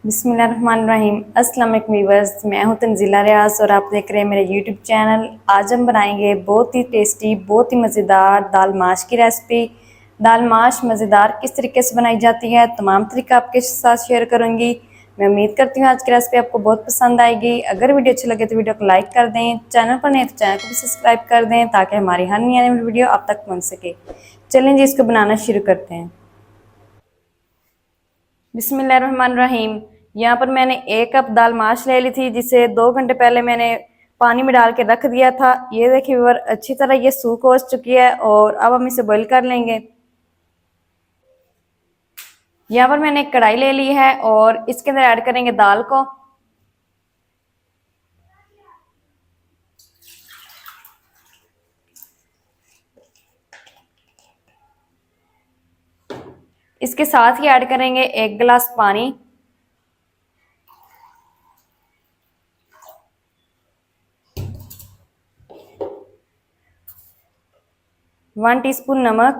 बिस्मिल्लाहिर्रहमानिर्रहीम। अस्सलाम वालेकुम व्यूअर्स, मैं हूं तंजीला रियाज और आप देख रहे हैं मेरे यूट्यूब चैनल। आज हम बनाएंगे बहुत ही टेस्टी, बहुत ही मज़ेदार दाल माश की रेसिपी। दाल माश मज़ेदार किस तरीके से बनाई जाती है, तमाम तरीका आपके साथ शेयर करूंगी। मैं उम्मीद करती हूँ आज की रेसिपी आपको बहुत पसंद आएगी। अगर वीडियो अच्छी लगे तो वीडियो को लाइक कर दें, चैनल पर नहीं तो चैनल को भी सब्सक्राइब कर दें ताकि हमारी हर नई आने वाली वीडियो आप तक पहुँच सके। चलें जी, इसको बनाना शुरू करते हैं। बिस्मिल्लाहिर्रहमानिर्रहीम। यहाँ पर मैंने 1 कप दाल माश ले ली थी, जिसे 2 घंटे पहले मैंने पानी में डाल के रख दिया था। ये देखिए व्यूअर, अच्छी तरह ये सूख हो चुकी है और अब हम इसे बॉईल कर लेंगे। यहाँ पर मैंने एक कढ़ाई ले ली है और इसके अंदर ऐड करेंगे दाल को। इसके साथ ही ऐड करेंगे 1 गिलास पानी। वन टीस्पून नमक,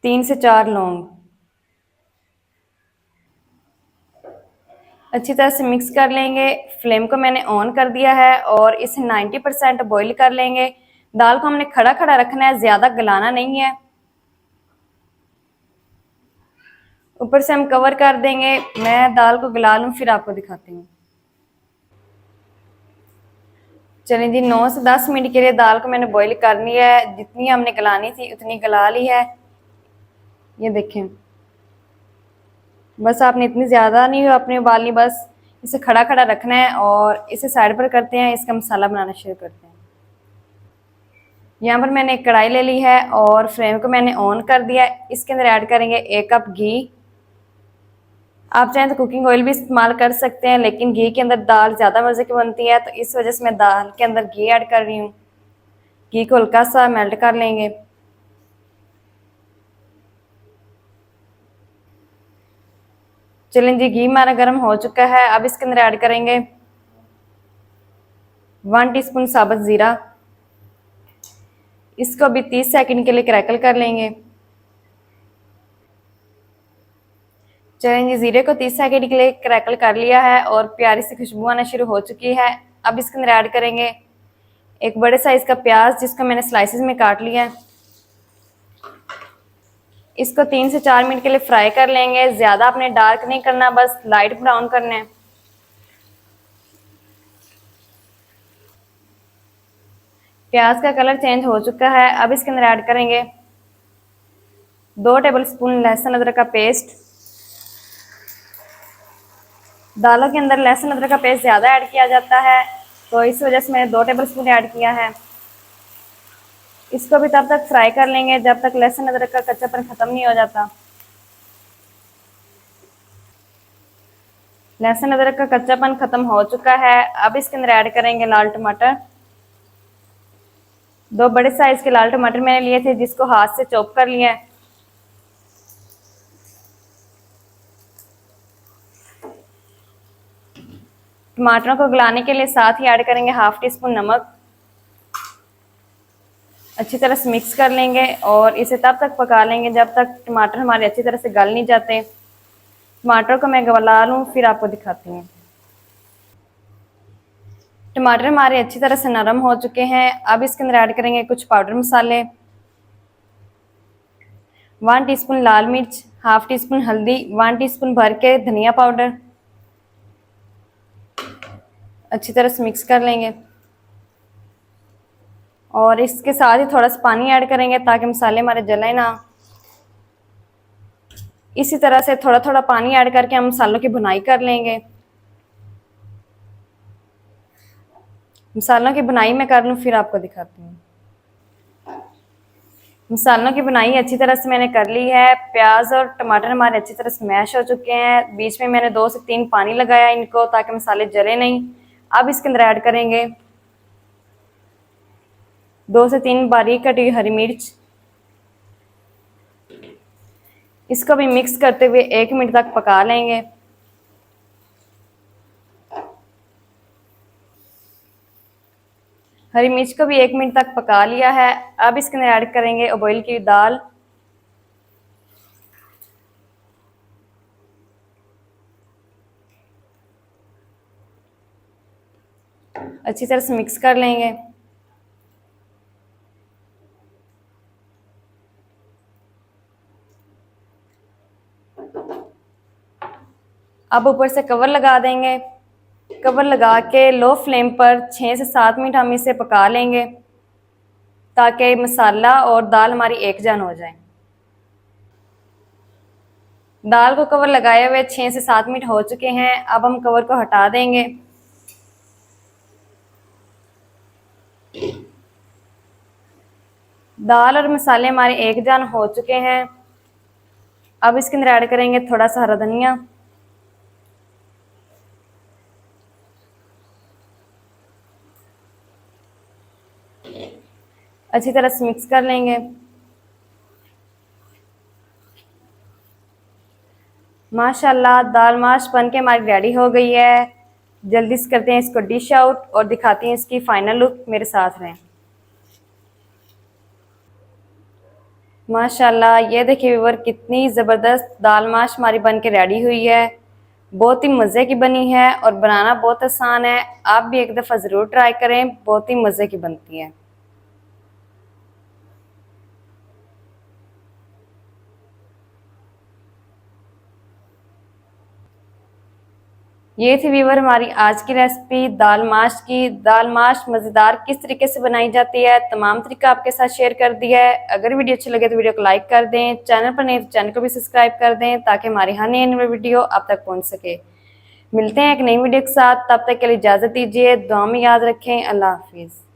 3 से 4 लौंग। अच्छी तरह से मिक्स कर लेंगे। फ्लेम को मैंने ऑन कर दिया है और इसे 90% बॉईल कर लेंगे। दाल को हमने खड़ा खड़ा रखना है, ज़्यादा गलाना नहीं है। ऊपर से हम कवर कर देंगे। मैं दाल को गला लूँ फिर आपको दिखाती हूँ। चलिए जी, 9 से 10 मिनट के लिए दाल को मैंने बॉईल कर लिया है। जितनी हमने गलानी थी उतनी गला ली है। ये देखें, बस आपने इतनी ज़्यादा नहीं अपनी उबालनी, बस इसे खड़ा खड़ा रखना है। और इसे साइड पर करते हैं, इसका मसाला बनाना शुरू करते हैं। यहाँ पर मैंने एक कढ़ाई ले ली है और फ्लेम को मैंने ऑन कर दिया। इसके अंदर ऐड करेंगे 1 कप घी। आप चाहें तो कुकिंग ऑयल भी इस्तेमाल कर सकते हैं, लेकिन घी के अंदर दाल ज़्यादा मज़े की बनती है, तो इस वजह से मैं दाल के अंदर घी ऐड कर रही हूँ। घी को हल्का सा मेल्ट कर लेंगे। चलें जी, घी हमारा गर्म हो चुका है। अब इसके अंदर ऐड करेंगे 1 टीस्पून साबुत ज़ीरा। इसको भी 30 सेकंड के लिए क्रैकल कर लेंगे। चलें जी, ज़ीरे को 30 सेकंड के लिए क्रैकल कर लिया है और प्यारी सी खुशबू आना शुरू हो चुकी है। अब इसके अंदर ऐड करेंगे एक बड़े साइज का प्याज, जिसको मैंने स्लाइसेस में काट लिया है। इसको 3 से 4 मिनट के लिए फ्राई कर लेंगे। ज़्यादा आपने डार्क नहीं करना, बस लाइट ब्राउन करना है। प्याज का कलर चेंज हो चुका है। अब इसके अंदर ऐड करेंगे 2 टेबलस्पून लहसुन अदरक का पेस्ट। दालों के अंदर लहसुन अदरक का पेस्ट ज़्यादा ऐड किया जाता है, तो इस वजह से मैंने 2 टेबलस्पून ऐड किया है। इसको भी तब तक फ्राई कर लेंगे जब तक लहसुन अदरक का कच्चापन खत्म नहीं हो जाता। लहसुन अदरक का कच्चापन खत्म हो चुका है। अब इसके अंदर ऐड करेंगे लाल टमाटर। 2 बड़े साइज के लाल टमाटर मैंने लिए थे, जिसको हाथ से चॉप कर लिया है। टमाटरों को गलाने के लिए साथ ही ऐड करेंगे 1/2 टीस्पून नमक। अच्छी तरह से मिक्स कर लेंगे और इसे तब तक पका लेंगे जब तक टमाटर हमारे अच्छी तरह से गल नहीं जाते। टमाटर को मैं गला लूँ फिर आपको दिखाती हूँ। टमाटर हमारे अच्छी तरह से नरम हो चुके हैं। अब इसके अंदर ऐड करेंगे कुछ पाउडर मसाले। 1 टीस्पून लाल मिर्च, 1/2 टीस्पून हल्दी, 1 टीस्पून भर के धनिया पाउडर। अच्छी तरह से मिक्स कर लेंगे और इसके साथ ही थोड़ा सा पानी ऐड करेंगे ताकि मसाले हमारे जले ना। इसी तरह से थोड़ा थोड़ा पानी ऐड करके हम मसालों की भुनाई कर लेंगे। मसालों की बुनाई मैं कर लूँ फिर आपको दिखाती हूँ। मसालों की बुनाई अच्छी तरह से मैंने कर ली है। प्याज और टमाटर हमारे अच्छी तरह से मैश हो चुके हैं। बीच में मैंने 2 से 3 पानी लगाया इनको, ताकि मसाले जले नहीं। अब इसके अंदर ऐड करेंगे 2 से 3 बारीक कटी हुई हरी मिर्च। इसको भी मिक्स करते हुए 1 मिनट तक पका लेंगे। हरी मिर्च को भी 1 मिनट तक पका लिया है। अब इसके अंदर ऐड करेंगे बॉईल की दाल। अच्छी तरह से मिक्स कर लेंगे। अब ऊपर से कवर लगा देंगे। कवर लगा के लो फ्लेम पर 6 से 7 मिनट हम इसे पका लेंगे ताकि मसाला और दाल हमारी एक जान हो जाए। दाल को कवर लगाए हुए 6 से 7 मिनट हो चुके हैं। अब हम कवर को हटा देंगे। दाल और मसाले हमारे एक जान हो चुके हैं। अब इसके अंदर ऐड करेंगे थोड़ा सा हरा धनिया, अच्छी तरह से मिक्स कर लेंगे। माशाल्लाह दाल माश बन के हमारी रेडी हो गई है। जल्दी से करते हैं इसको डिश आउट और दिखाते हैं इसकी फाइनल लुक। मेरे साथ रहें। माशाल्लाह ये देखिए व्यूअर, कितनी ज़बरदस्त दाल माश हमारी बन के रेडी हुई है। बहुत ही मज़े की बनी है और बनाना बहुत आसान है। आप भी एक दफ़ा ज़रूर ट्राई करें, बहुत ही मज़े की बनती है। ये थी व्यूअर हमारी आज की रेसिपी दाल माश की। दाल माश मज़ेदार किस तरीके से बनाई जाती है, तमाम तरीका आपके साथ शेयर कर दिया है। अगर वीडियो अच्छी लगे तो वीडियो को लाइक कर दें, चैनल पर नहीं तो चैनल को भी सब्सक्राइब कर दें ताकि हमारी हर नई वीडियो आप तक पहुंच सके। मिलते हैं एक नई वीडियो के साथ, तब तक के लिए इजाज़त दीजिए। दुआ में याद रखें। अल्लाह हाफिज़।